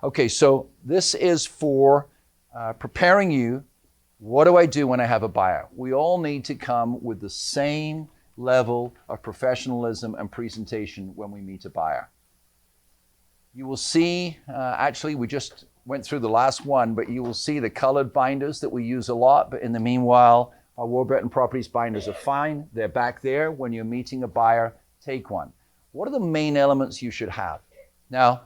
Okay, so this is for preparing you. What do I do when I have a buyer? We all need to come with the same level of professionalism and presentation when we meet a buyer. You will see, actually we just went through the last one, but you will see the colored binders that we use a lot, but in the meanwhile, our Warburton Properties binders are fine. They're back there. When you're meeting a buyer, take one. What are the main elements you should have? Now,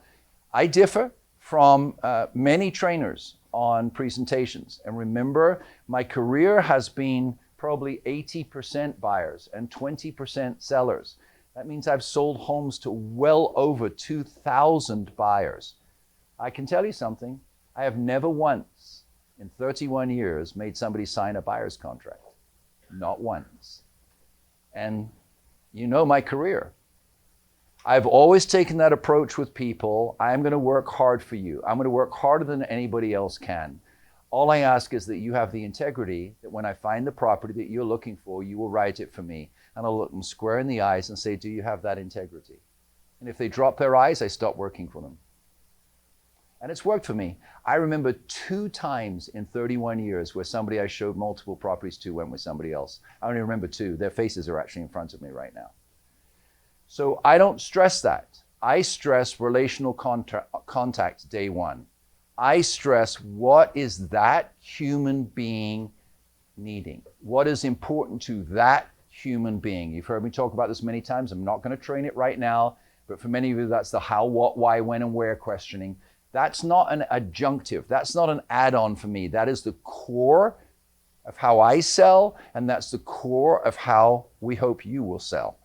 I differ from many trainers on presentations. And remember, my career has been probably 80% buyers and 20% sellers. That means I've sold homes to well over 2,000 buyers. I can tell you something, I have never once in 31 years made somebody sign a buyer's contract. Not once. And you know my career. I've always taken that approach with people. I'm going to work hard for you. I'm going to work harder than anybody else can. All I ask is that you have the integrity that when I find the property that you're looking for, you will write it for me. And I'll look them square in the eyes and say, do you have that integrity? And if they drop their eyes, I stop working for them. And it's worked for me. I remember 2 times in 31 years where somebody I showed multiple properties to went with somebody else. I only remember 2. Their faces are actually in front of me right now. So I don't stress that. I stress relational contact day one. I stress what is that human being needing? What is important to that human being? You've heard me talk about this many times. I'm not going to train it right now, but for many of you, that's the how, what, why, when, and where questioning. That's not an adjunctive. That's not an add-on for me. That is the core of how I sell, and that's the core of how we hope you will sell.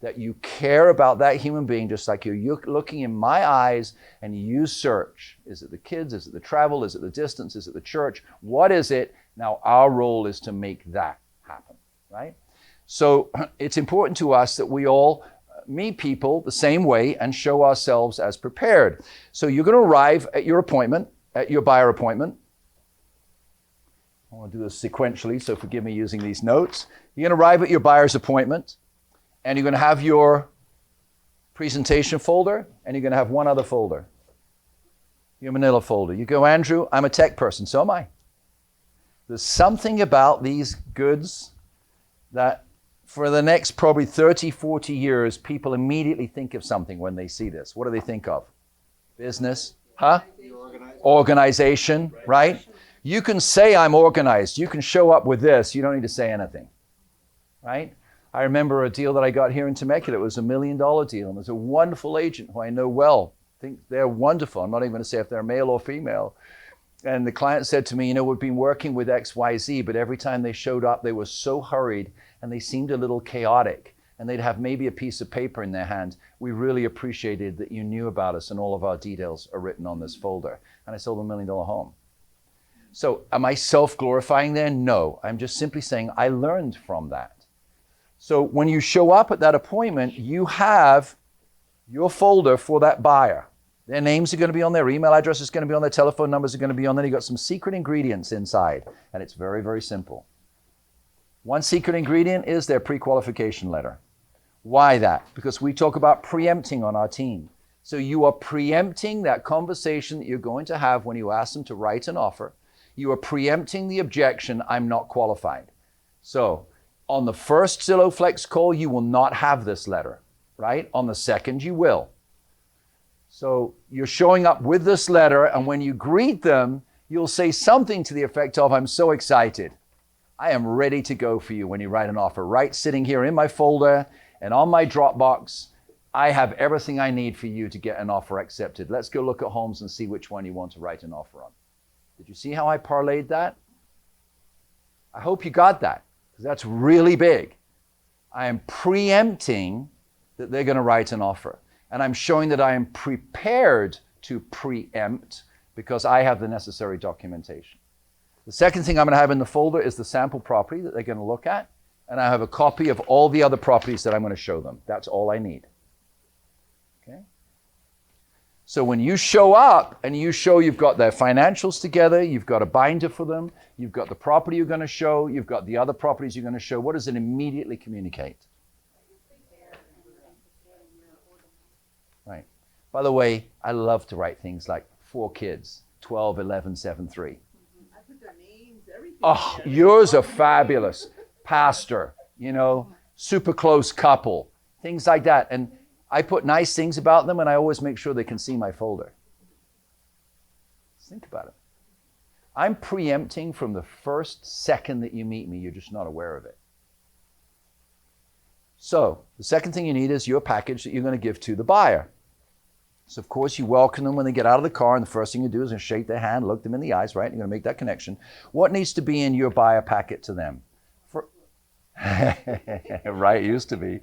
That you care about that human being just like you're looking in my eyes and you search. Is it the kids? Is it the travel? Is it the distance? Is it the church? What is it? Now our role is to make that happen, right? So it's important to us that we all meet people the same way and show ourselves as prepared. So you're going to arrive at your appointment, at your buyer appointment. I want to do this sequentially, so forgive me using these notes. You're going to arrive at your buyer's appointment, and you're going to have your presentation folder, and you're going to have one other folder, your manila folder. You go, Andrew, I'm a tech person, so am I. There's something about these goods that for the next probably 30, 40 years, people immediately think of something when they see this. What do they think of? Business, huh? Organization, right? You can say I'm organized. You can show up with this. You don't need to say anything, right? I remember a deal that I got here in Temecula. It was $1 million deal. And there's a wonderful agent who I know well. I think they're wonderful. I'm not even going to say if they're male or female. And the client said to me, you know, we've been working with XYZ, but every time they showed up, they were so hurried and they seemed a little chaotic. And they'd have maybe a piece of paper in their hand. We really appreciated that you knew about us and all of our details are written on this folder. And I sold a $1 million home. So am I self-glorifying there? No. I'm just simply saying I learned from that. So when you show up at that appointment, you have your folder for that buyer. Their names are going to be on there, email address is going to be on there, telephone numbers are going to be on there. You've got some secret ingredients inside, and it's very, very simple. One secret ingredient is their pre-qualification letter. Why that? Because we talk about preempting on our team. So you are preempting that conversation that you're going to have when you ask them to write an offer. You are preempting the objection, I'm not qualified. So on the first Zillow Flex call, you will not have this letter, right? On the second, you will. So you're showing up with this letter, and when you greet them, you'll say something to the effect of, I'm so excited. I am ready to go for you when you write an offer. Right sitting here in my folder and on my Dropbox, I have everything I need for you to get an offer accepted. Let's go look at homes and see which one you want to write an offer on. Did you see how I parlayed that? I hope you got that. That's really big. I am preempting that they're going to write an offer. And I'm showing that I am prepared to preempt because I have the necessary documentation. The second thing I'm going to have in the folder is the sample property that they're going to look at. And I have a copy of all the other properties that I'm going to show them. That's all I need. Okay? So when you show up and you show you've got their financials together, you've got a binder for them, you've got the property you're going to show, you've got the other properties you're going to show, what does it immediately communicate? Right. By the way, I love to write things like 4 kids, 12, 11, 7, 3. I put their names, everything. Oh, yours are fabulous. Pastor, super close couple, things like that. And I put nice things about them, and I always make sure they can see my folder. Think about it. I'm preempting from the first second that you meet me. You're just not aware of it. So the second thing you need is your package that you're going to give to the buyer. So, of course, you welcome them when they get out of the car, and the first thing you do is shake their hand, look them in the eyes, right? You're going to make that connection. What needs to be in your buyer packet to them? Right, it used to be.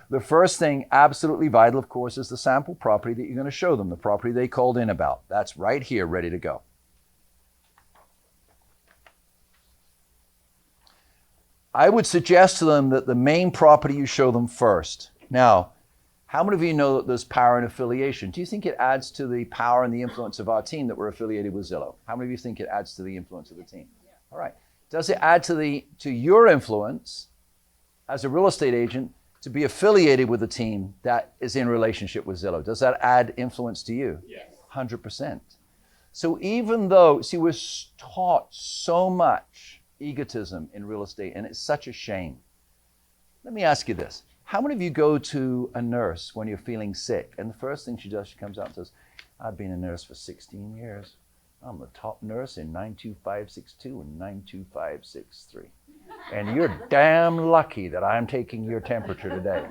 The first thing, absolutely vital, of course, is the sample property that you're going to show them, the property they called in about. That's right here, ready to go. I would suggest to them that the main property you show them first. Now, how many of you know that there's power in affiliation? Do you think it adds to the power and the influence of our team that we're affiliated with Zillow? How many of you think it adds to the influence of the team? All right. Does it add to your influence as a real estate agent to be affiliated with a team that is in relationship with Zillow? Does that add influence to you? Yes. 100%. So even though, we're taught so much egotism in real estate, and it's such a shame. Let me ask you this. How many of you go to a nurse when you're feeling sick, and the first thing she does, she comes out and says, I've been a nurse for 16 years. I'm the top nurse in 92562 and 92563. And you're damn lucky that I'm taking your temperature today.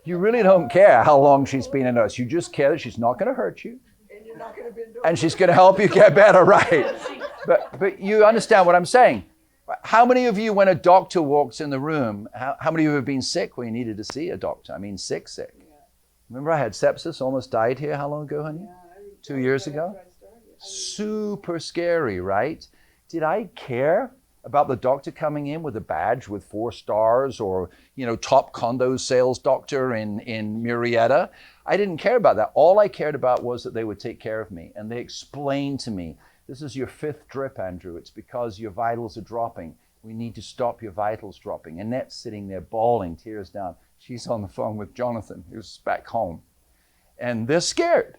You really don't care how long she's been a nurse. You just care that she's not going to hurt you. And you're not going to bend over. And she's going to help you get better, right? But you understand what I'm saying. How many of you, when a doctor walks in the room, how many of you have been sick when you needed to see a doctor? I mean, sick. Yeah. Remember I had sepsis, almost died here. How long ago, honey? 2 years ago? Super scary, right? Did I care about the doctor coming in with a badge with 4 stars or, top condo sales doctor in Murrieta? I didn't care about that. All I cared about was that they would take care of me. And they explained to me, this is your 5th drip, Andrew. It's because your vitals are dropping. We need to stop your vitals dropping. Annette's sitting there bawling, tears down. She's on the phone with Jonathan, who's back home. And they're scared.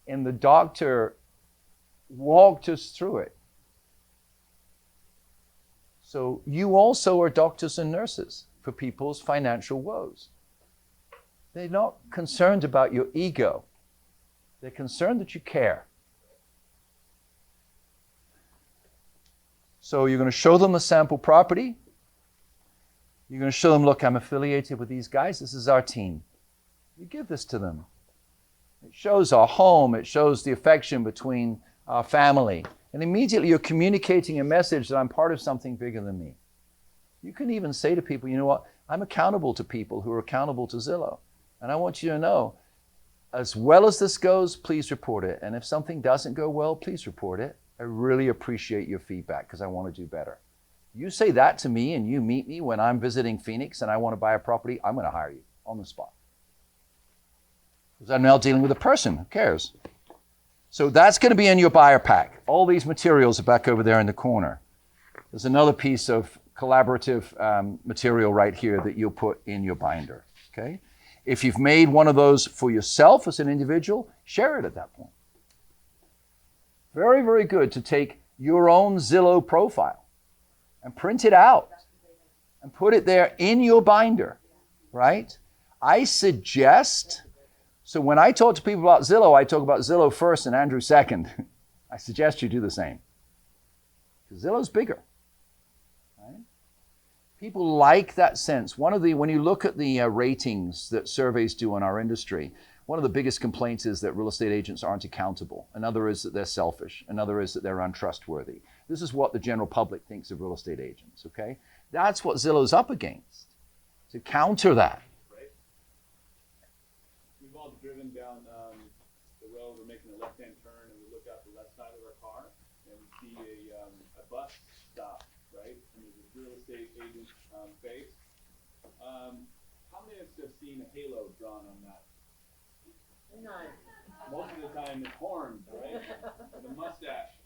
And the doctor walked us through it. So you also are doctors and nurses for people's financial woes. They're not concerned about your ego. They're concerned that you care. So you're going to show them the sample property. You're going to show them, look, I'm affiliated with these guys. This is our team. You give this to them. It shows our home. It shows the affection between our family. And immediately you're communicating a message that I'm part of something bigger than me. You can even say to people, you know what? I'm accountable to people who are accountable to Zillow. And I want you to know, as well as this goes, please report it. And if something doesn't go well, please report it. I really appreciate your feedback because I want to do better. You say that to me and you meet me when I'm visiting Phoenix and I want to buy a property, I'm going to hire you on the spot. Because I'm now dealing with a person. Who cares? So that's going to be in your buyer pack. All these materials are back over there in the corner. There's another piece of collaborative material right here that you'll put in your binder. Okay? If you've made one of those for yourself as an individual, share it at that point. Very, very good to take your own Zillow profile and print it out and put it there in your binder, right? I suggest, so when I talk to people about Zillow, I talk about Zillow first and Andrew second. I suggest you do the same. Because Zillow's bigger, right? People like that sense. When you look at the ratings that surveys do in our industry, one of the biggest complaints is that real estate agents aren't accountable. Another is that they're selfish. Another is that they're untrustworthy. This is what the general public thinks of real estate agents, okay? That's what Zillow's up against, to counter that. Right. We've all driven down the road, we're making a left-hand turn, and we look out the left side of our car, and we see a bus stop, right? And there's a real estate agent's face. How many of us have seen a halo drawn on that? None. Most of the time it's horns, right? The mustache,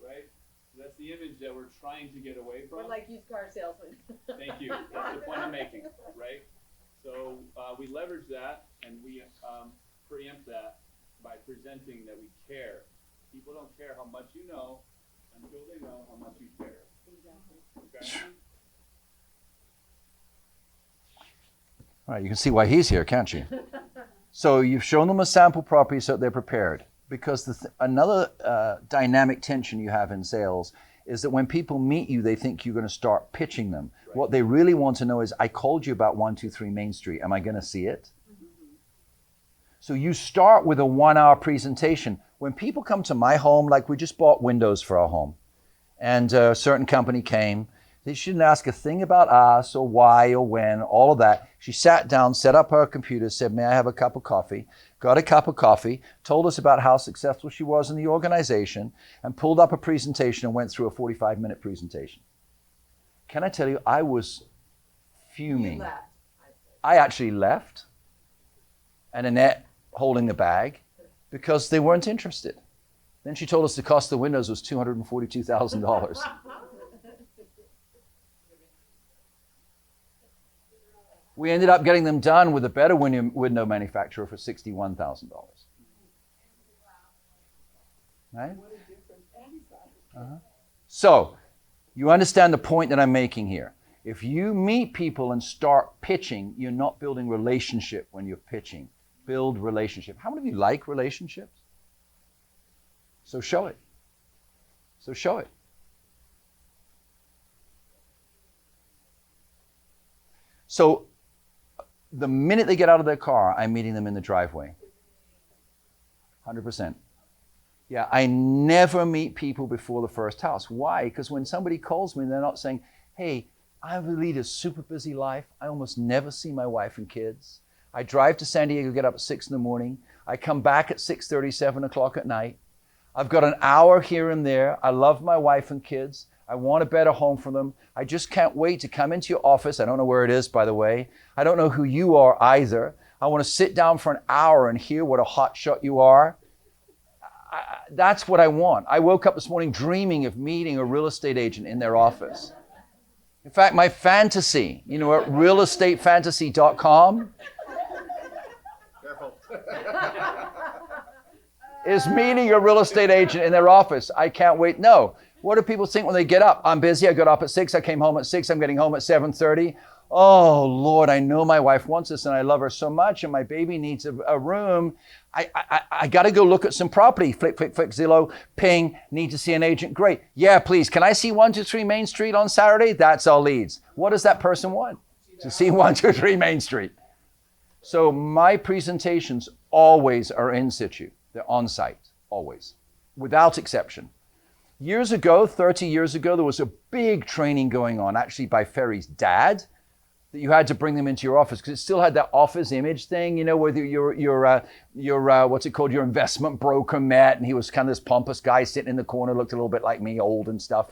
right? So that's the image that we're trying to get away from. We're like used car salesmen. Thank you. That's the point I'm making, right? So we leverage that and we preempt that by presenting that we care. People don't care how much you know until they know how much you care. Okay? All right, you can see why he's here, can't you? So you've shown them a sample property so that they're prepared. Because another dynamic tension you have in sales is that when people meet you, they think you're going to start pitching them. Right. What they really want to know is, I called you about 123 Main Street. Am I going to see it? Mm-hmm. So you start with a 1-hour presentation. When people come to my home, like we just bought windows for our home, and a certain company came, they shouldn't ask a thing about us or why or when, all of that. She sat down, set up her computer, said, may I have a cup of coffee? Got a cup of coffee, told us about how successful she was in the organization, and pulled up a presentation and went through a 45-minute presentation. Can I tell you, I was fuming. I actually left, and Annette holding the bag, because they weren't interested. Then she told us the cost of the windows was $242,000. We ended up getting them done with a better window manufacturer for $61,000. Right? So, you understand the point that I'm making here. If you meet people and start pitching, you're not building relationship when you're pitching. Build relationship. How many of you like relationships? So show it. So show it. So, the minute they get out of their car, I'm meeting them in the driveway. 100%. Yeah, I never meet people before the first house. Why? Because when somebody calls me, they're not saying, hey, I lead a super busy life. I almost never see my wife and kids. I drive to San Diego, get up at 6 in the morning. I come back at 6:30, 7 o'clock at night. I've got an hour here and there. I love my wife and kids. I want a better home for them. I just can't wait to come into your office. I don't know where it is, by the way. I don't know who you are either. I want to sit down for an hour and hear what a hotshot you are. That's what I want. I woke up this morning dreaming of meeting a real estate agent in their office. In fact, my fantasy, at realestatefantasy.com is meeting a real estate agent in their office. I can't wait. No. What do people think when they get up? I'm busy. I got up at 6. I came home at 6. I'm getting home at 7:30. Oh, Lord, I know my wife wants this and I love her so much and my baby needs a room. I got to go look at some property. Flick, Zillow, ping, need to see an agent. Great. Yeah, please. Can I see 123 Main Street on Saturday? That's all leads. What does that person want? To see 123 Main Street. So my presentations always are in situ. They're on site, always, without exception. Years ago, 30 years ago, there was a big training going on, actually by Ferry's dad, that you had to bring them into your office because it still had that office image thing, where your what's it called, your investment broker met, and he was kind of this pompous guy sitting in the corner, looked a little bit like me, old and stuff,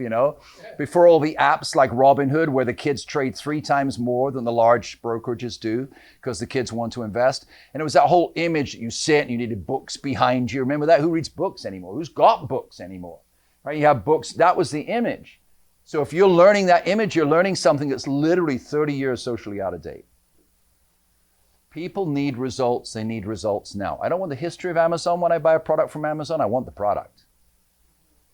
Before all the apps like Robinhood, where the kids trade 3 times more than the large brokerages do because the kids want to invest. And it was that whole image that you sit and you needed books behind you. Remember that? Who reads books anymore? Who's got books anymore? Right? You have books. That was the image. So if you're learning that image, you're learning something that's literally 30 years socially out of date. People need results. They need results now. I don't want the history of Amazon when I buy a product from Amazon. I want the product.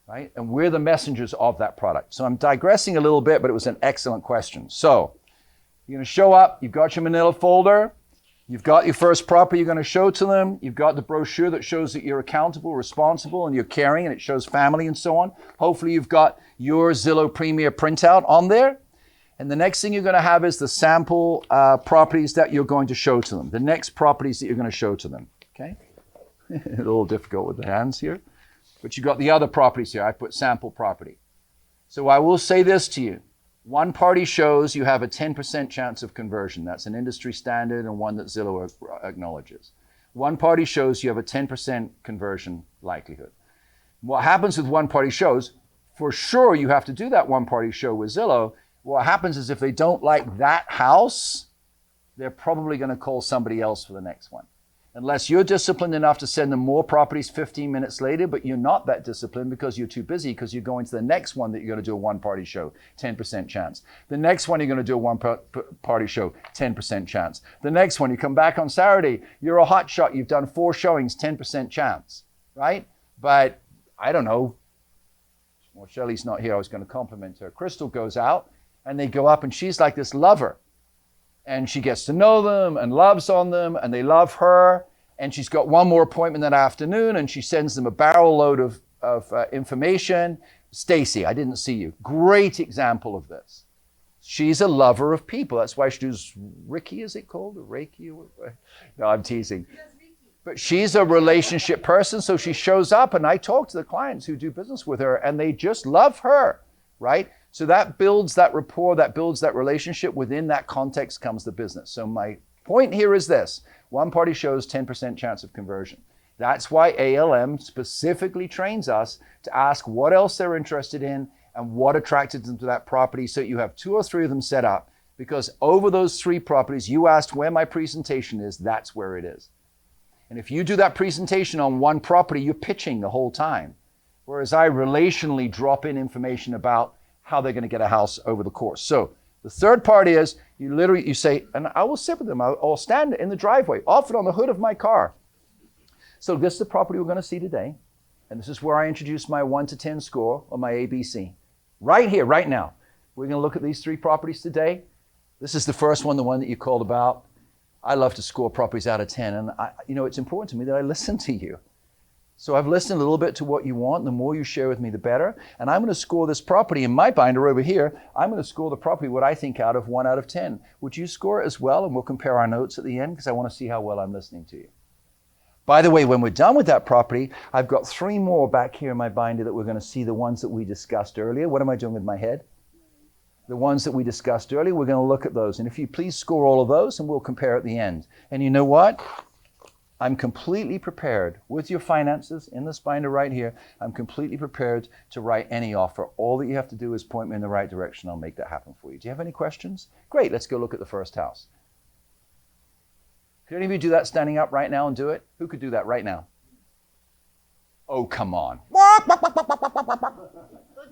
Right? And we're the messengers of that product. So I'm digressing a little bit, but it was an excellent question. So you're going to show up. You've got your manila folder. You've got your first property you're going to show to them. You've got the brochure that shows that you're accountable, responsible, and you're caring, and it shows family and so on. Hopefully you've got your Zillow Premier printout on there. And the next thing you're going to have is the sample properties that you're going to show to them. The next properties that you're going to show to them. Okay? A little difficult with the hands here. But you've got the other properties here. I put sample property. So I will say this to you. One party shows you have a 10% chance of conversion. That's an industry standard and one that Zillow acknowledges. One party shows you have a 10% conversion likelihood. What happens with one party shows, for sure you have to do that one party show with Zillow. What happens is if they don't like that house, they're probably going to call somebody else for the next one. Unless you're disciplined enough to send them more properties 15 minutes later, but you're not that disciplined because you're too busy, because you're going to the next one that you're going to do a one-party show, 10% chance. The next one you're going to do a one-party show, 10% chance. The next one, you come back on Saturday, you're a hot shot, you've done 4 showings, 10% chance, right? But I don't know. Well, Shelley's not here. I was going to compliment her. Crystal goes out, and they go up, and she's like this lover. And she gets to know them and loves on them, and they love her. And she's got one more appointment that afternoon, and she sends them a barrel load of information. Stacy, I didn't see you. Great example of this. She's a lover of people. That's why she does Ricky, is it called? Or Reiki? No, I'm teasing. But she's a relationship person, so she shows up, and I talk to the clients who do business with her, and they just love her, right? So that builds that rapport, that builds that relationship. Within that context comes the business. So my point here is this. One-party shows 10% chance of conversion. That's why ALM specifically trains us to ask what else they're interested in and what attracted them to that property, so you have 2 or 3 of them set up, because over those 3 properties, you asked where my presentation is, that's where it is. And if you do that presentation on one property, you're pitching the whole time. Whereas I relationally drop in information about how they're going to get a house over the course. So the third part is you say, and I will sit with them. I'll stand in the driveway, often on the hood of my car. So this is the property we're going to see today. And this is where I introduce my 1 to 10 score or my ABC. Right here, right now. We're going to look at these 3 properties today. This is the first one, the one that you called about. I love to score properties out of 10. And it's important to me that I listen to you. So I've listened a little bit to what you want. The more you share with me, the better. And I'm going to score this property in my binder over here. I'm going to score the property what I think out of 1 out of 10. Would you score it as well? And we'll compare our notes at the end, because I want to see how well I'm listening to you. By the way, when we're done with that property, I've got 3 more back here in my binder that we're going to see, the ones that we discussed earlier. What am I doing with my head? The ones that we discussed earlier, we're going to look at those. And if you please score all of those, and we'll compare at the end. And you know what? I'm completely prepared with your finances in this binder right here. I'm completely prepared to write any offer. All that you have to do is point me in the right direction. I'll make that happen for you. Do you have any questions? Great, let's go look at the first house. Could any of you do that standing up right now and do it? Who could do that right now? Oh, come on. Well,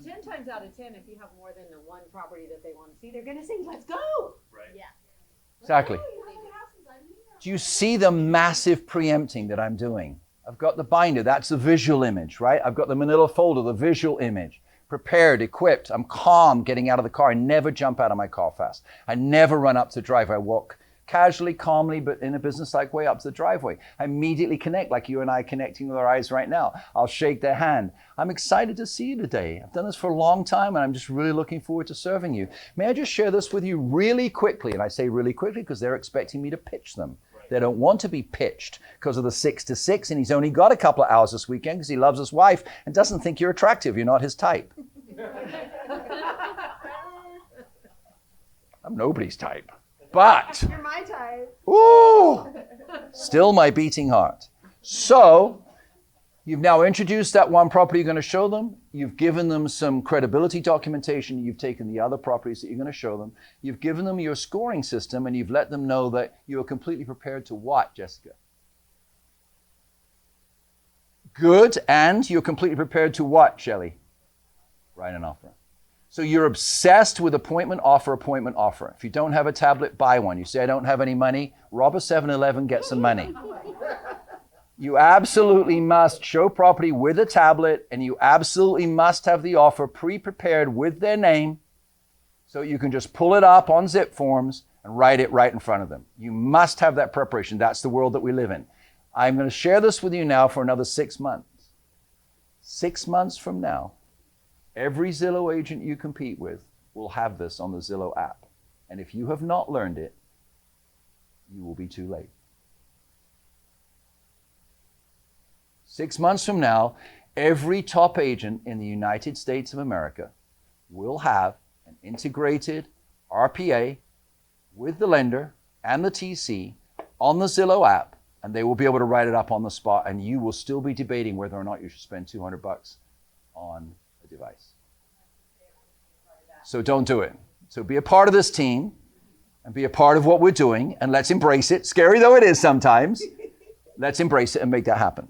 10 times out of 10, if you have more than the one property that they want to see, they're going to say, let's go. Right. Yeah. Exactly. Do you see the massive preempting that I'm doing? I've got the binder, that's the visual image, right? I've got the manila folder, the visual image. Prepared, equipped, I'm calm getting out of the car. I never jump out of my car fast. I never run up to the driveway. I walk casually, calmly, but in a business-like way up to the driveway. I immediately connect, like you and I connecting with our eyes right now. I'll shake their hand. I'm excited to see you today. I've done this for a long time, and I'm just really looking forward to serving you. May I just share this with you really quickly? And I say really quickly because they're expecting me to pitch them. They don't want to be pitched because of the 6 to 6, and he's only got a couple of hours this weekend because he loves his wife and doesn't think you're attractive. You're not his type. I'm nobody's type. But, You're my type. ooh, still my beating heart. So, you've now introduced that one property you're going to show them. You've given them some credibility documentation. You've taken the other properties that you're going to show them. You've given them your scoring system, and you've let them know that you are completely prepared to what, Jessica? Good, and you're completely prepared to what, Shelley? Write an offer. So you're obsessed with appointment, offer, appointment, offer. If you don't have a tablet, buy one. You say, I don't have any money, rob a 7-Eleven, get some money. You absolutely must show property with a tablet, and you absolutely must have the offer pre-prepared with their name, so you can just pull it up on zip forms and write it right in front of them. You must have that preparation. That's the world that we live in. I'm going to share this with you now for another 6 months. 6 months from now, every Zillow agent you compete with will have this on the Zillow app. And if you have not learned it, you will be too late. 6 months from now, every top agent in the United States of America will have an integrated RPA with the lender and the TC on the Zillow app, and they will be able to write it up on the spot, and you will still be debating whether or not you should spend $200 on a device. So don't do it. So be a part of this team and be a part of what we're doing, and let's embrace it, scary though it is sometimes. Let's embrace it and make that happen.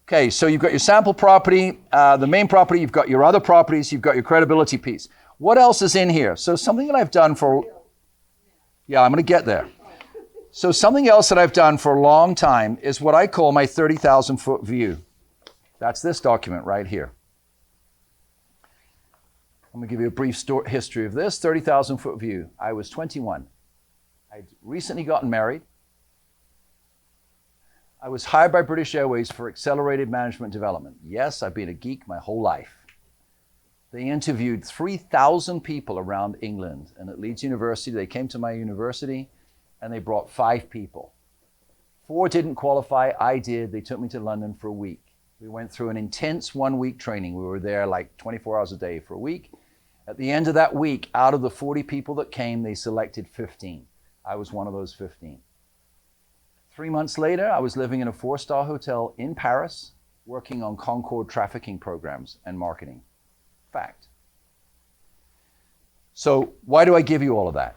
Okay, so you've got your sample property, the main property, you've got your other properties, you've got your credibility piece. What else is in here? So something that I've done for, yeah, I'm going to get there. So something else that I've done for a long time is what I call my 30,000 foot view. That's this document right here. I'm going to give you a brief history of this 30,000 foot view. I was 21. I'd recently gotten married. I was hired by British Airways for accelerated management development. Yes, I've been a geek my whole life. They interviewed 3,000 people around England, and at Leeds University, they came to my university and they brought 5 people. 4 didn't qualify, I did. They took me to London for a week. We went through an intense 1-week training. We were there like 24 hours a day for a week. At the end of that week, out of the 40 people that came, they selected 15. I was one of those 15. 3 months later, I was living in a 4-star hotel in Paris, working on Concorde trafficking programs and marketing. Fact. So why do I give you all of that?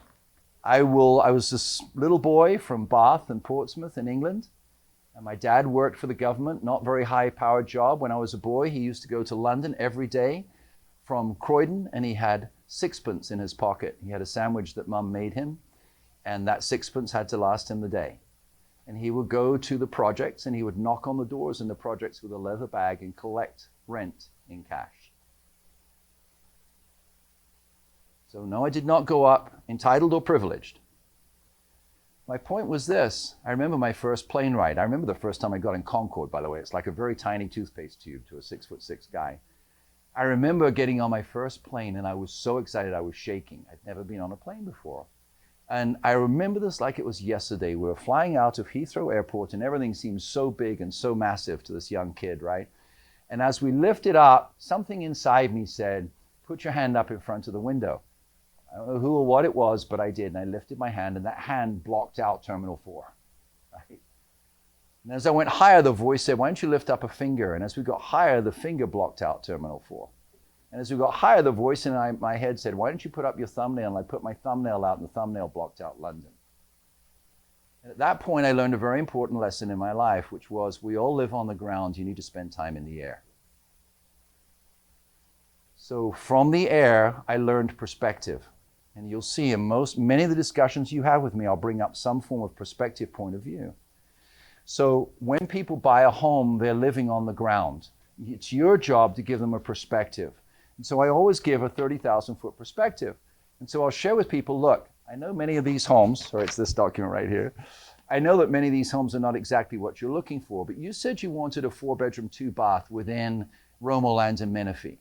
I was this little boy from Bath and Portsmouth in England, and my dad worked for the government, not very high-powered job. When I was a boy, he used to go to London every day from Croydon, and he had sixpence in his pocket. He had a sandwich that Mum made him, and that sixpence had to last him the day. And he would go to the projects, and he would knock on the doors in the projects with a leather bag and collect rent in cash. So no, I did not go up entitled or privileged. My point was this. I remember my first plane ride. I remember the first time I got in Concorde, by the way. It's like a very tiny toothpaste tube to a 6'6" guy. I remember getting on my first plane, and I was so excited I was shaking. I'd never been on a plane before. And I remember this like it was yesterday. We were flying out of Heathrow Airport, and everything seemed so big and so massive to this young kid, right? And as we lifted up, something inside me said, put your hand up in front of the window. I don't know who or what it was, but I did. And I lifted my hand, and that hand blocked out Terminal 4. Right? And as I went higher, the voice said, why don't you lift up a finger? And as we got higher, the finger blocked out Terminal 4. And as we got higher, the voice in my head said, why don't you put up your thumbnail? And I put my thumbnail out, and the thumbnail blocked out London. And at that point, I learned a very important lesson in my life, which was we all live on the ground. You need to spend time in the air. So from the air, I learned perspective. And you'll see in many of the discussions you have with me, I'll bring up some form of perspective point of view. So when people buy a home, they're living on the ground. It's your job to give them a perspective. And so I always give a 30,000 foot perspective. And so I'll share with people, look, I know many of these homes, sorry, it's this document right here. I know that many of these homes are not exactly what you're looking for, but you said you wanted a 4-bedroom, 2-bath within Romoland and Menifee.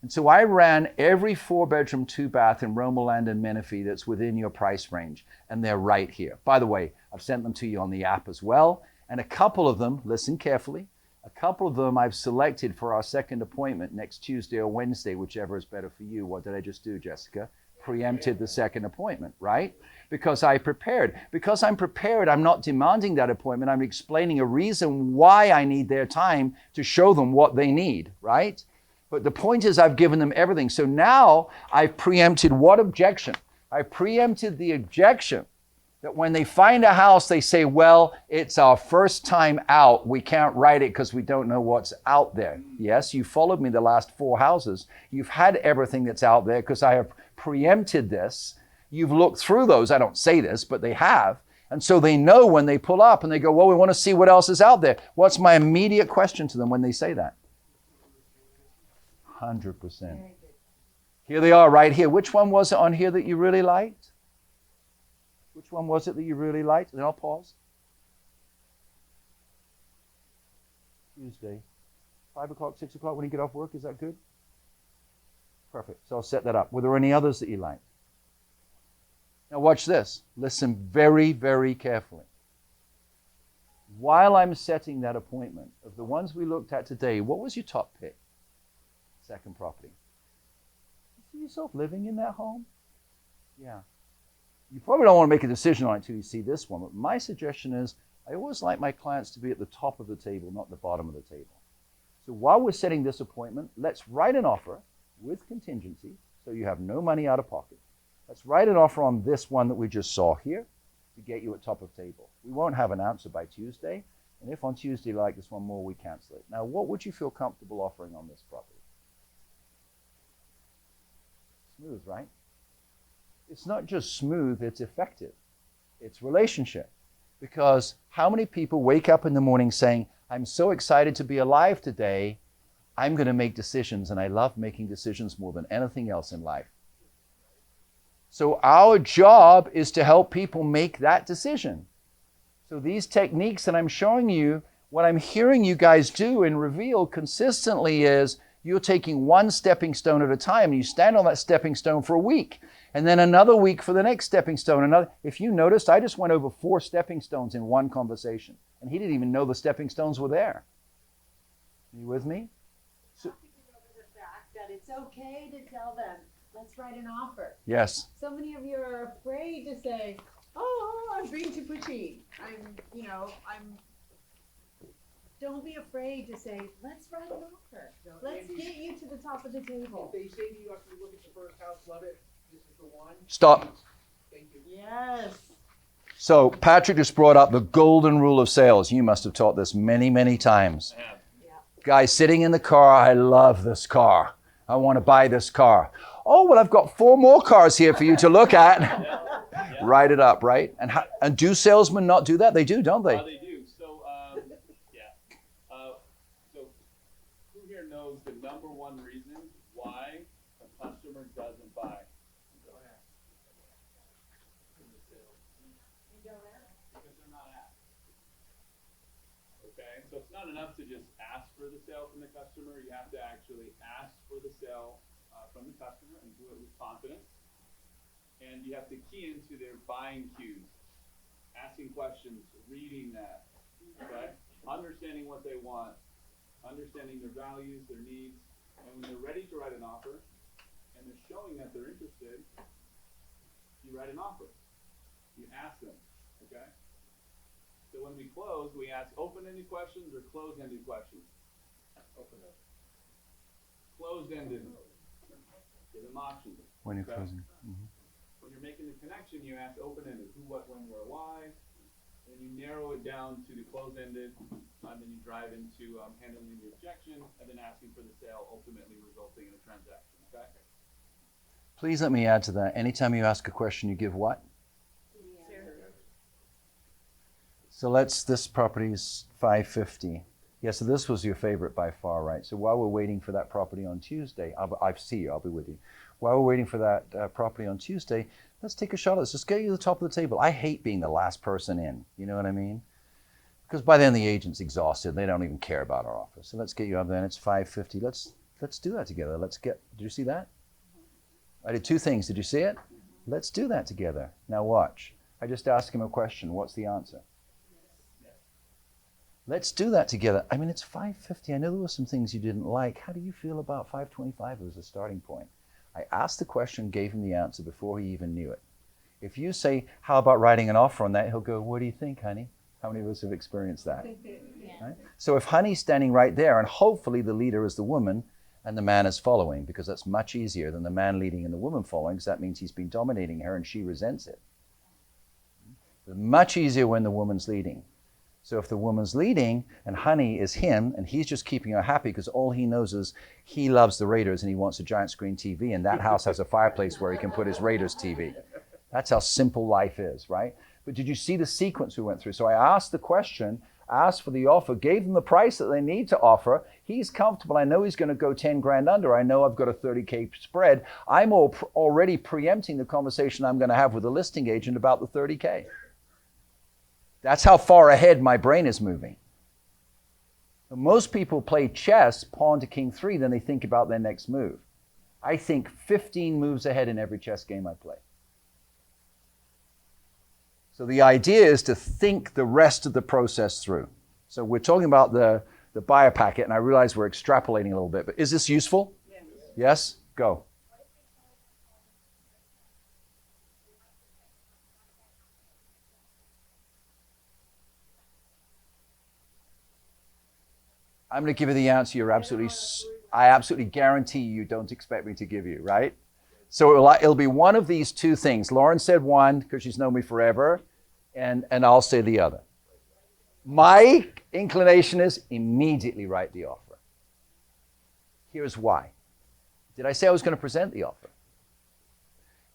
And so I ran every 4-bedroom, 2-bath in Romoland and Menifee that's within your price range, and they're right here. By the way, I've sent them to you on the app as well, and a couple of them, listen carefully, a couple of them I've selected for our second appointment next Tuesday or Wednesday, whichever is better for you. What did I just do, Jessica? Preempted the second appointment, right? Because I prepared. Because I'm prepared, I'm not demanding that appointment. I'm explaining a reason why I need their time to show them what they need, right? But the point is I've given them everything. So now I've preempted what objection? I preempted the objection that when they find a house, they say, well, it's our first time out. We can't write it because we don't know what's out there. Yes, you followed me the last 4 houses. You've had everything that's out there because I have preempted this. You've looked through those. I don't say this, but they have. And so they know when they pull up and they go, well, we want to see what else is out there. What's my immediate question to them when they say that? 100%. Here they are right here. Which one was it on here that you really liked? Which one was it that you really liked? And I'll pause. Tuesday. 5 o'clock, 6 o'clock when you get off work. Is that good? Perfect. So I'll set that up. Were there any others that you liked? Now watch this. Listen very, very carefully. While I'm setting that appointment, of the ones we looked at today, what was your top pick? Second property. You see yourself living in that home? Yeah. You probably don't want to make a decision on it until you see this one, but my suggestion is I always like my clients to be at the top of the table, not the bottom of the table. So while we're setting this appointment, let's write an offer with contingency, so you have no money out of pocket. Let's write an offer on this one that we just saw here to get you at top of table. We won't have an answer by Tuesday, And if on Tuesday you like this one more, we cancel it. Now, what would you feel comfortable offering on this property? Smooth, right? It's not just smooth, it's effective. It's relationship. Because how many people wake up in the morning saying, I'm so excited to be alive today, I'm going to make decisions, and I love making decisions more than anything else in life. So our job is to help people make that decision. So these techniques that I'm showing you, what I'm hearing you guys do and reveal consistently is you're taking one stepping stone at a time, and you stand on that stepping stone for a week, and then another week for the next stepping stone. Another. If you noticed, I just went over 4 stepping stones in one conversation, and he didn't even know the stepping stones were there. Are you with me? So, have to get over the fact that it's okay to tell them, let's write an offer. Yes. So many of you are afraid to say, oh, I'm being too pushy. Don't be afraid to say, let's write an offer. No, Let's Andy, get you to the top of the table. If they say to you after you look at the first house, love it, this is the one. Stop. Thank you. Yes. So Patrick just brought up the golden rule of sales. You must have taught this many, many times. I have. Guy sitting in the car, I love this car. I want to buy this car. Oh, well, I've got 4 more cars here for you to look at. Yeah. Write it up, right? And do salesmen not do that? They do, don't they? They do. So, so who here knows the number one reason why a customer doesn't buy? Because they're not asked. Okay, so it's not enough to just ask for the sale from the customer. You have to actually ask for the sale from the customer and do it with confidence. And you have to key into their buying cues, asking questions, reading that, okay? Understanding what they want, understanding their values, their needs, and when they're ready to write an offer, and they're showing that they're interested, you write an offer. You ask them, okay? So when we close, we ask open-ended questions or closed-ended questions? Open-ended. Closed-ended. Give them options. When you're okay? closing. Mm-hmm. When you're making the connection, you ask open-ended, who, what, when, where, why. And you narrow it down to the closed-ended, and then you drive into handling the objection, and then asking for the sale, ultimately resulting in a transaction, okay? Please let me add to that. Anytime you ask a question, you give what? So this property is $550. Yeah, so this was your favorite by far, right? So while we're waiting for that property on Tuesday, I'll see you, I'll be with you. While we're waiting for that property on Tuesday, let's take a shot. Let's just get you to the top of the table. I hate being the last person in, you know what I mean? Because by then the agent's exhausted. They don't even care about our offer. So let's get you up there, and it's $550. Let's do that together. Did you see that? I did 2 things. Did you see it? Let's do that together. Now watch. I just asked him a question. What's the answer? Let's do that together. I mean, it's $550. I know there were some things you didn't like. How do you feel about $525 as a starting point? I asked the question, gave him the answer before he even knew it. If you say, how about writing an offer on that? He'll go, what do you think, honey? How many of us have experienced that? Right? So if honey's standing right there, and hopefully the leader is the woman and the man is following, because that's much easier than the man leading and the woman following, because that means he's been dominating her and she resents it. It's much easier when the woman's leading. So if the woman's leading and honey is him and he's just keeping her happy because all he knows is he loves the Raiders and he wants a giant screen TV and that house has a fireplace where he can put his Raiders TV. That's how simple life is, right? But did you see the sequence we went through? So I asked the question, asked for the offer, gave them the price that they need to offer. He's comfortable. I know he's going to go 10 grand under. I know I've got a 30K spread. I'm already preempting the conversation I'm going to have with the listing agent about the 30K. That's how far ahead my brain is moving. Most people play chess, pawn to king 3, then they think about their next move. I think 15 moves ahead in every chess game I play. So the idea is to think the rest of the process through. So we're talking about the buyer packet, and I realize we're extrapolating a little bit, but is this useful? Yes. Yes? Go. I'm going to give you the answer I absolutely guarantee you don't expect me to give you, right? So it'll be one of these 2 things. Lauren said one because she's known me forever, and I'll say the other. My inclination is immediately write the offer. Here's why. Did I say I was going to present the offer?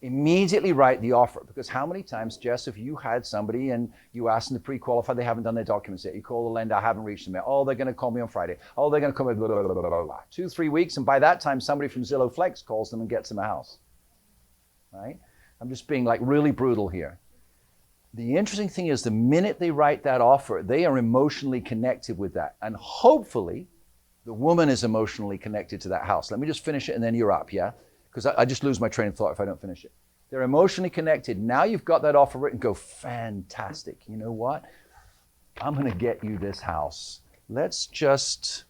Immediately write the offer, because how many times, Jess, if you had somebody and you asked them to pre-qualify, they haven't done their documents yet. You call the lender, I haven't reached them yet. Oh, they're going to call me on Friday. Oh, they're going to come in, blah, blah, blah, blah, blah, blah. 2-3 weeks, and by that time, somebody from Zillow Flex calls them and gets them a house. Right? I'm just being like really brutal here. The interesting thing is the minute they write that offer, they are emotionally connected with that. And hopefully, the woman is emotionally connected to that house. Let me just finish it and then you're up, yeah? Because I just lose my train of thought if I don't finish it. They're emotionally connected. Now you've got that offer written, go, fantastic. You know what? I'm going to get you this house. Let's just...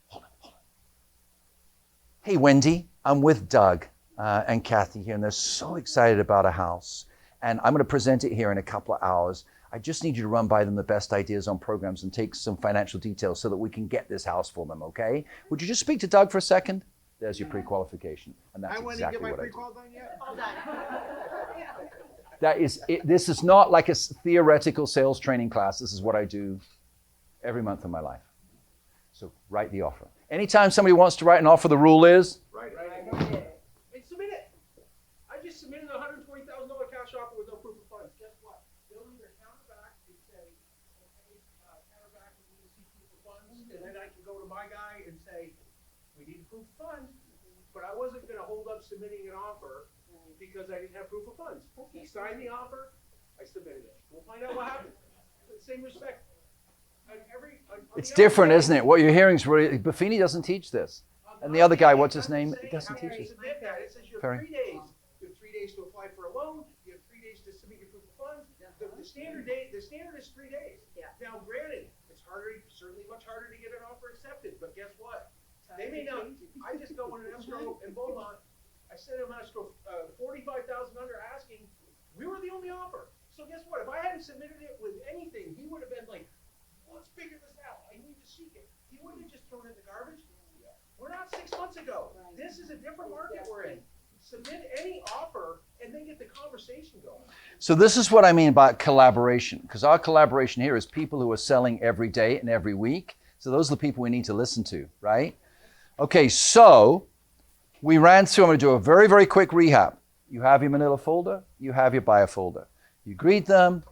Hold on. Hey, Wendy, I'm with Doug and Kathy here, and they're so excited about a house. And I'm going to present it here in a couple of hours. I just need you to run by them the best ideas on programs and take some financial details so that we can get this house for them, okay? Would you just speak to Doug for a second? There's your pre-qualification. And that's exactly what I do. pre-qual done yet? All done. That is it. This is not like a theoretical sales training class. This is what I do every month of my life. So write the offer. Anytime somebody wants to write an offer, the rule is? Right. Hey, submit it. I just submitted a $120,000 cash offer with no proof of funds. Guess what? They'll either counter back and say, okay, counter back, we need to see proof of funds, and then I can go to my guy and say, we need proof of funds, but I wasn't gonna hold up submitting an offer because I didn't have proof of funds. He signed the offer, I submitted it. We'll find out what happened. Same respect. It's different, isn't it? What you're hearing is really, Buffini doesn't teach this. And the other guy, what's his name? He doesn't teach this. It says you have Perry? 3 days. You have 3 days to apply for a loan. You have 3 days to submit your proof of funds. The standard is 3 days. Yeah. Now, granted, it's harder, certainly much harder to get an offer accepted, but guess what? They may not. I just go in an escrow in Beaumont. I sent him an escrow, 45,000 under asking. We were the only offer. So guess what? If I hadn't submitted it with anything, he would have been like, let's figure this out. I need to seek it. He wouldn't have just thrown it in the garbage. We're not 6 months ago. This is a different market we're in. Submit any offer and then get the conversation going. So this is what I mean by collaboration, because our collaboration here is people who are selling every day and every week. So those are the people we need to listen to, right? Okay, so we ran through, I'm going to do a very, very quick rehab. You have your manila folder, you have your buyer folder. You greet them,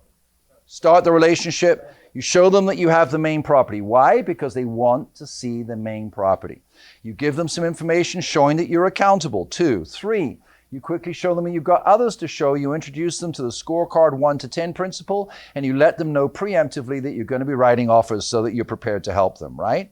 start the relationship, you show them that you have the main property. Why? Because they want to see the main property. You give them some information showing that you're accountable. 2, 3, you quickly show them that you've got others to show. You introduce them to the scorecard 1 to 10 principle, and you let them know preemptively that you're going to be writing offers so that you're prepared to help them, right?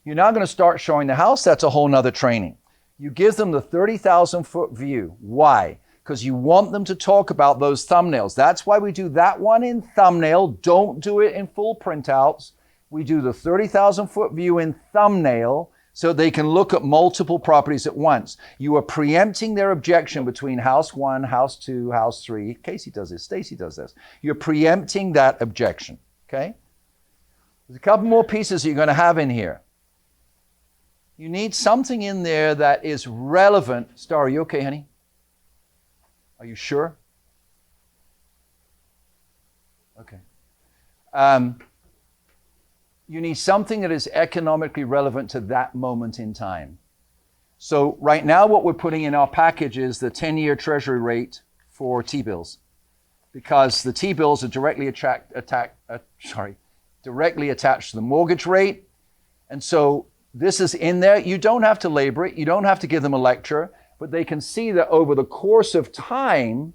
You're now going to start showing the house. That's a whole nother training. You give them the 30,000-foot view. Why? Because you want them to talk about those thumbnails. That's why we do that one in thumbnail. Don't do it in full printouts. We do the 30,000-foot view in thumbnail so they can look at multiple properties at once. You are preempting their objection between house 1, house 2, house 3. Casey does this, Stacy does this. You're preempting that objection, okay? There's a couple more pieces you're going to have in here. You need something in there that is relevant. Star, are you okay, honey? Are you sure? Okay. You need something that is economically relevant to that moment in time. So right now what we're putting in our package is the 10-year treasury rate for T-bills, because the T-bills are directly attached to the mortgage rate. And so this is in there. You don't have to labor it. You don't have to give them a lecture, but they can see that over the course of time,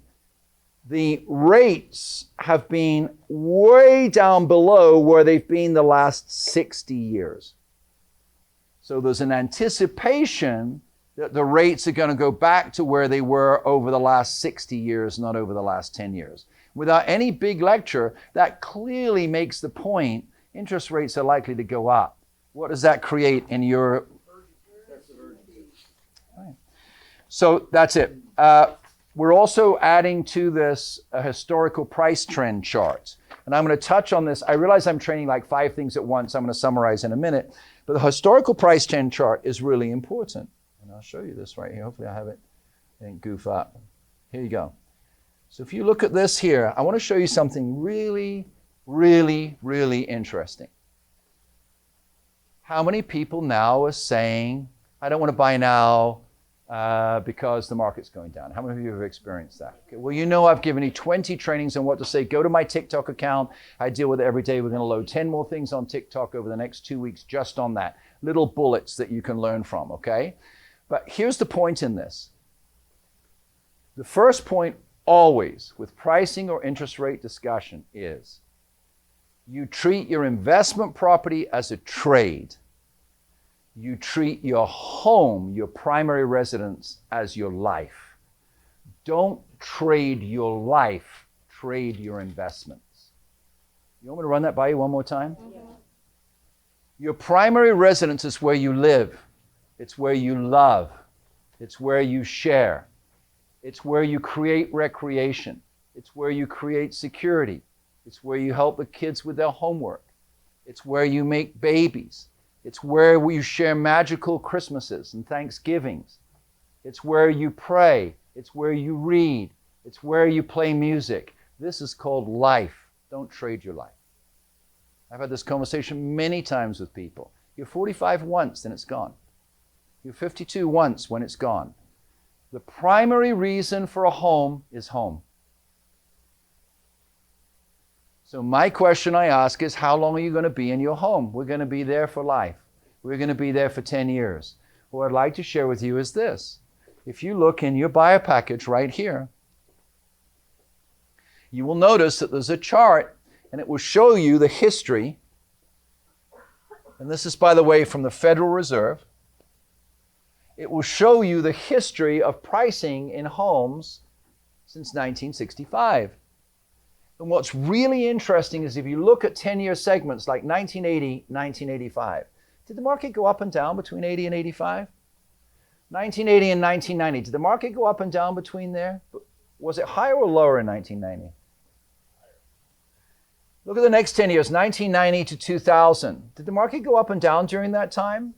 the rates have been way down below where they've been the last 60 years. So there's an anticipation that the rates are going to go back to where they were over the last 60 years, not over the last 10 years. Without any big lecture, that clearly makes the point, interest rates are likely to go up. What does that create in your... Right. So that's it. We're also adding to this a historical price trend chart. And I'm going to touch on this. I realize I'm training like 5 things at once. I'm going to summarize in a minute. But the historical price trend chart is really important. And I'll show you this right here. Hopefully I have it. I didn't goof up. Here you go. So if you look at this here, I want to show you something really, really, really interesting. How many people now are saying, I don't want to buy now because the market's going down? How many of you have experienced that? Okay, well, you know I've given you 20 trainings on what to say. Go to my TikTok account. I deal with it every day. We're going to load 10 more things on TikTok over the next 2 weeks just on that. Little bullets that you can learn from, okay? But here's the point in this. The first point always with pricing or interest rate discussion is you treat your investment property as a trade. You treat your home, your primary residence, as your life. Don't trade your life, trade your investments. You want me to run that by you one more time? Yeah. Your primary residence is where you live. It's where you love. It's where you share. It's where you create recreation. It's where you create security. It's where you help the kids with their homework. It's where you make babies. It's where you share magical Christmases and Thanksgivings. It's where you pray. It's where you read. It's where you play music. This is called life. Don't trade your life. I've had this conversation many times with people. You're 45 once, then it's gone. You're 52 once when it's gone. The primary reason for a home is home. So my question I ask is, how long are you going to be in your home? We're going to be there for life. We're going to be there for 10 years. What I'd like to share with you is this. If you look in your buyer package right here, you will notice that there's a chart, and it will show you the history. And this is, by the way, from the Federal Reserve. It will show you the history of pricing in homes since 1965. And what's really interesting is if you look at 10-year segments like 1980, 1985, did the market go up and down between 80 and 85? 1980 and 1990, did the market go up and down between there? Was it higher or lower in 1990? Look at the next 10 years, 1990 to 2000. Did the market go up and down during that time?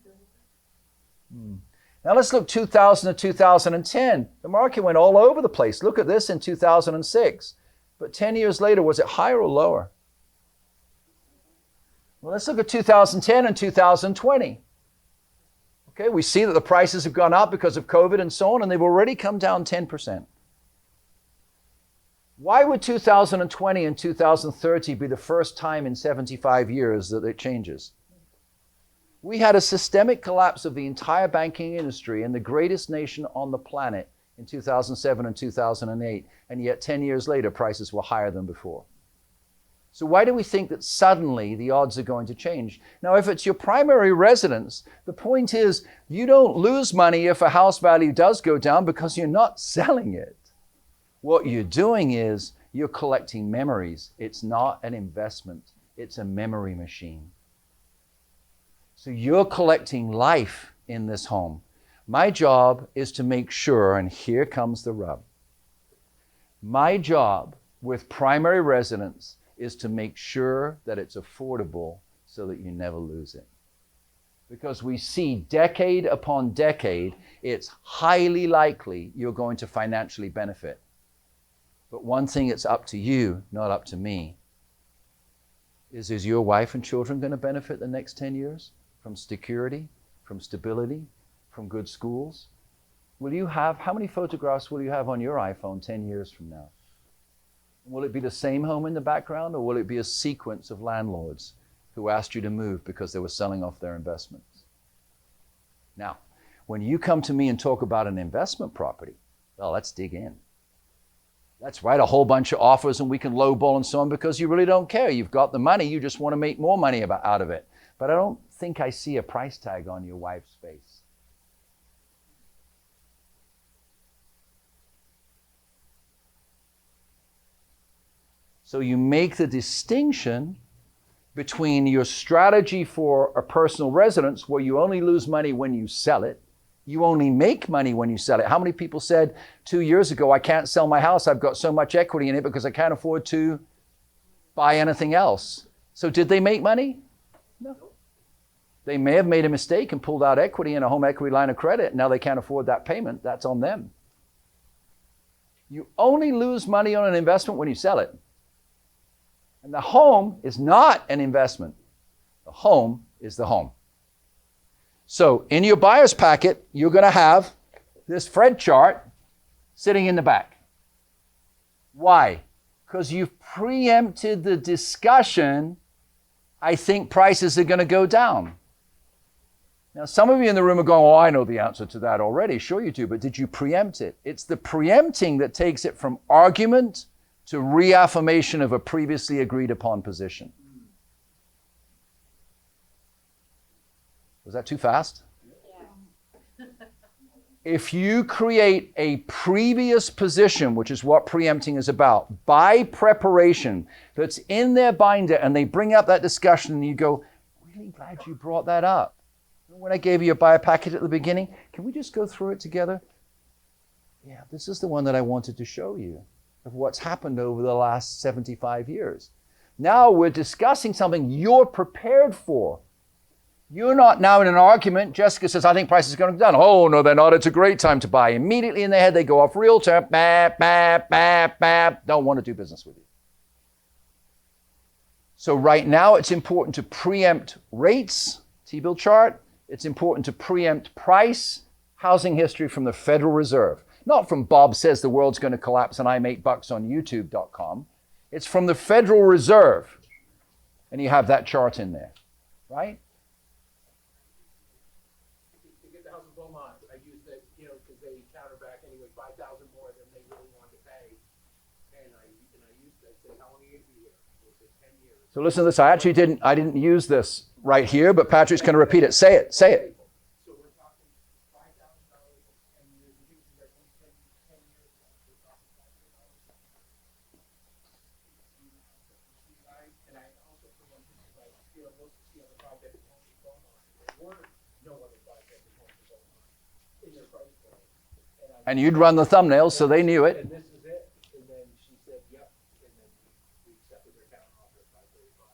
Now let's look 2000 to 2010. The market went all over the place. Look at this in 2006. But 10 years later, was it higher or lower? Well, let's look at 2010 and 2020. Okay, we see that the prices have gone up because of COVID and so on, and they've already come down 10%. Why would 2020 and 2030 be the first time in 75 years that it changes? We had a systemic collapse of the entire banking industry in the greatest nation on the planet in 2007 and 2008, and yet 10 years later, prices were higher than before. So why do we think that suddenly the odds are going to change? Now, if it's your primary residence, the point is you don't lose money if a house value does go down because you're not selling it. What you're doing is you're collecting memories. It's not an investment. It's a memory machine. So you're collecting life in this home. My job is to make sure, and here comes the rub. My job with primary residence is to make sure that it's affordable so that you never lose it. Because we see decade upon decade, it's highly likely you're going to financially benefit. But one thing it's up to you, not up to me, is your wife and children going to benefit the next 10 years? From security, from stability, from good schools? How many photographs will you have on your iPhone 10 years from now? Will it be the same home in the background, or will it be a sequence of landlords who asked you to move because they were selling off their investments? Now, when you come to me and talk about an investment property, well, let's dig in. Let's write a whole bunch of offers and we can lowball and so on because you really don't care. You've got the money, you just want to make more money out of it. But I don't think I see a price tag on your wife's face. So you make the distinction between your strategy for a personal residence where you only lose money when you sell it. You only make money when you sell it. How many people said 2 years ago, I can't sell my house, I've got so much equity in it because I can't afford to buy anything else? So did they make money? No. They may have made a mistake and pulled out equity in a home equity line of credit. Now they can't afford that payment. That's on them. You only lose money on an investment when you sell it. And the home is not an investment. The home is the home. So in your buyer's packet, you're going to have this Fred chart sitting in the back. Why? Because you've preempted the discussion, I think prices are going to go down. Now, some of you in the room are going, oh, I know the answer to that already. Sure you do, but did you preempt it? It's the preempting that takes it from argument to reaffirmation of a previously agreed upon position. Was that too fast? Yeah. If you create a previous position, which is what preempting is about, by preparation that's in their binder, and they bring up that discussion and you go, really glad you brought that up. When I gave you a buyer packet at the beginning, can we just go through it together? Yeah, this is the one that I wanted to show you of what's happened over the last 75 years. Now we're discussing something you're prepared for. You're not now in an argument. Jessica says, I think prices are going to go down. Oh, no, they're not. It's a great time to buy. Immediately in their head, they go off realtor. Bap, bap, bap, bap. Don't want to do business with you. So right now, it's important to preempt rates, T-bill chart. It's important to preempt price, housing history from the Federal Reserve. Not from Bob says the world's going to collapse and I'm $8 on YouTube.com. It's from the Federal Reserve. And you have that chart in there, right? To get the house in Beaumont, I used it, because they counter back anyway, 5,000 more than they really wanted to pay. And I used it, say, how long are you going to be here? They said 10 years. So listen to this. I didn't use this right here, but Patrick's going to repeat it. Say it. Say it. So we're talking $5,000 and 10 years. You think they're 10 years? We're talking $5,000. And I also put one thing like, look to see on the 5-bedroom homes in Beaumont. There were no other 5-bedroom homes in Beaumont in their price point. And you'd run the thumbnails so they knew it. And this is it. And then she said, yep. And then we accepted their counter offer at 535.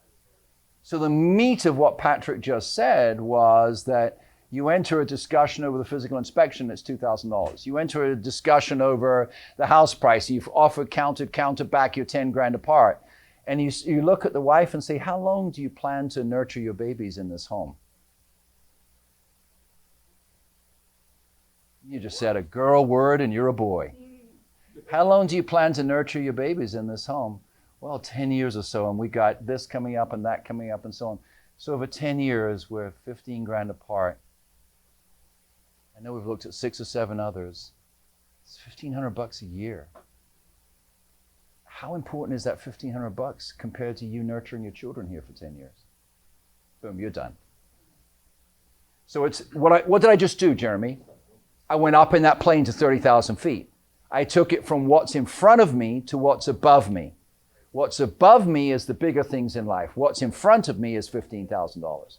So the meat of what Patrick just said was that you enter a discussion over the physical inspection, it's $2,000. You enter a discussion over the house price, you've offered, counter back, you're 10 grand apart. And you look at the wife and say, how long do you plan to nurture your babies in this home? You just said a girl word and you're a boy. How long do you plan to nurture your babies in this home? Well, 10 years or so, and we got this coming up and that coming up and so on. So over 10 years, we're 15 grand apart. I know we've looked at 6 or 7 others. It's $1,500 a year. How important is that $1,500 compared to you nurturing your children here for 10 years? Boom, you're done. So it's what did I just do, Jeremy? I went up in that plane to 30,000 feet. I took it from what's in front of me to what's above me. What's above me is the bigger things in life. What's in front of me is $15,000.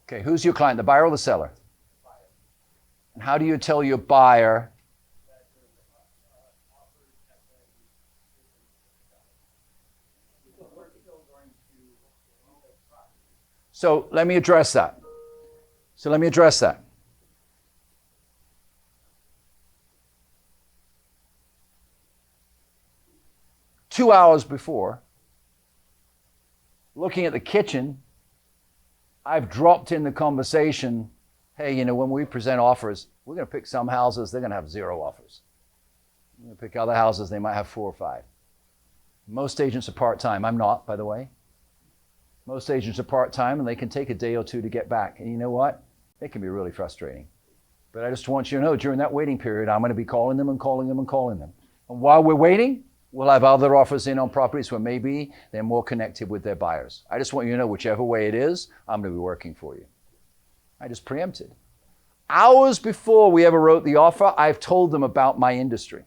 Okay, who's your client, the buyer or the seller? And how do you tell your buyer? So let me address that. 2 hours before, looking at the kitchen, I've dropped in the conversation, hey, when we present offers, we're going to pick some houses, they're going to have 0 offers. We're going to pick other houses, they might have 4 or 5. Most agents are part-time. I'm not, by the way. Most agents are part-time, and they can take a day or 2 to get back. And you know what? It can be really frustrating. But I just want you to know, during that waiting period, I'm going to be calling them and calling them and calling them. And while we're waiting, we'll have other offers in on properties where maybe they're more connected with their buyers. I just want you to know, whichever way it is, I'm going to be working for you. I just preempted. Hours before we ever wrote the offer, I've told them about my industry.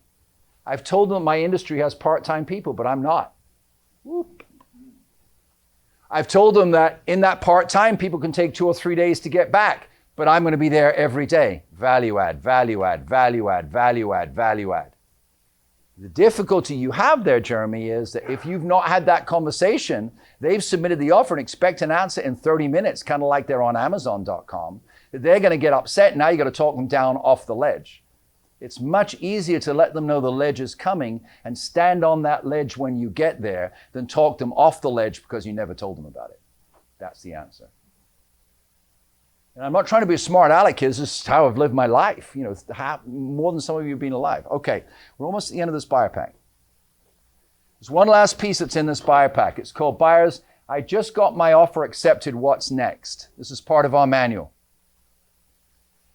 I've told them my industry has part-time people, but I'm not. Whoop. I've told them that in that part-time, people can take 2 or 3 days to get back, but I'm going to be there every day. Value add, value add, value add, value add, value add. The difficulty you have there, Jeremy, is that if you've not had that conversation, they've submitted the offer and expect an answer in 30 minutes, kind of like they're on Amazon.com. They're going to get upset. Now you've got to talk them down off the ledge. It's much easier to let them know the ledge is coming and stand on that ledge when you get there than talk them off the ledge because you never told them about it. That's the answer. And I'm not trying to be a smart aleck here. This is how I've lived my life. You know, more than some of you have been alive. Okay, we're almost at the end of this buyer pack. There's one last piece that's in this buyer pack. It's called Buyers. I just got my offer accepted. What's next? This is part of our manual.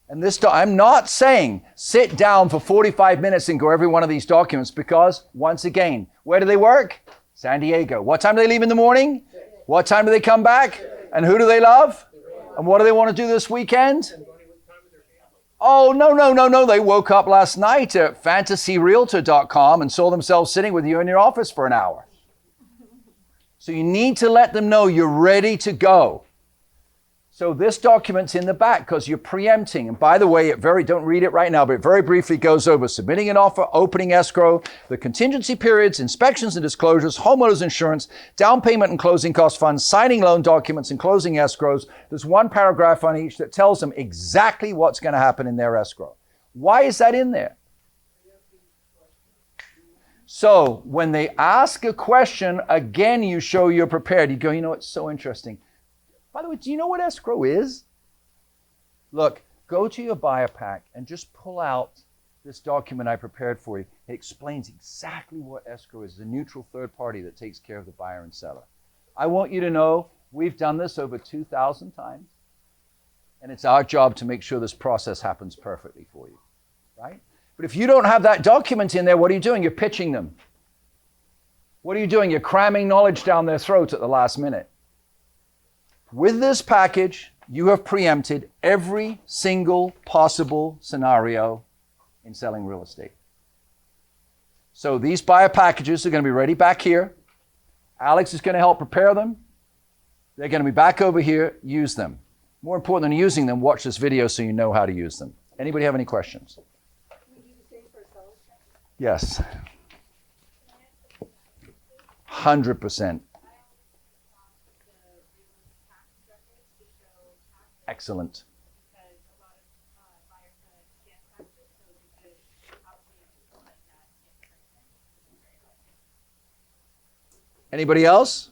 And this, I'm not saying sit down for 45 minutes and go every one of these documents because, once again, where do they work? San Diego. What time do they leave in the morning? What time do they come back? And who do they love? And what do they want to do this weekend? Oh, no. They woke up last night at fantasyrealtor.com and saw themselves sitting with you in your office for an hour. So you need to let them know you're ready to go. So this document's in the back because you're preempting. And by the way, don't read it right now, but it very briefly goes over submitting an offer, opening escrow, the contingency periods, inspections and disclosures, homeowners insurance, down payment and closing cost funds, signing loan documents and closing escrows. There's one paragraph on each that tells them exactly what's going to happen in their escrow. Why is that in there? So when they ask a question, again, you show you're prepared. You go, you know, it's so interesting. By the way, do you know what escrow is? Look, go to your buyer pack and just pull out this document I prepared for you. It explains exactly what escrow is, the neutral third party that takes care of the buyer and seller. I want you to know we've done this over 2,000 times, and it's our job to make sure this process happens perfectly for you, right? But if you don't have that document in there, what are you doing? You're pitching them. What are you doing? You're cramming knowledge down their throat at the last minute. With this package, you have preempted every single possible scenario in selling real estate. So these buyer packages are going to be ready back here. Alex is going to help prepare them. They're going to be back over here. Use them. More important than using them, watch this video so you know how to use them. Anybody have any questions? We do the same for a seller's check? Yes. 100%. Excellent. Anybody else?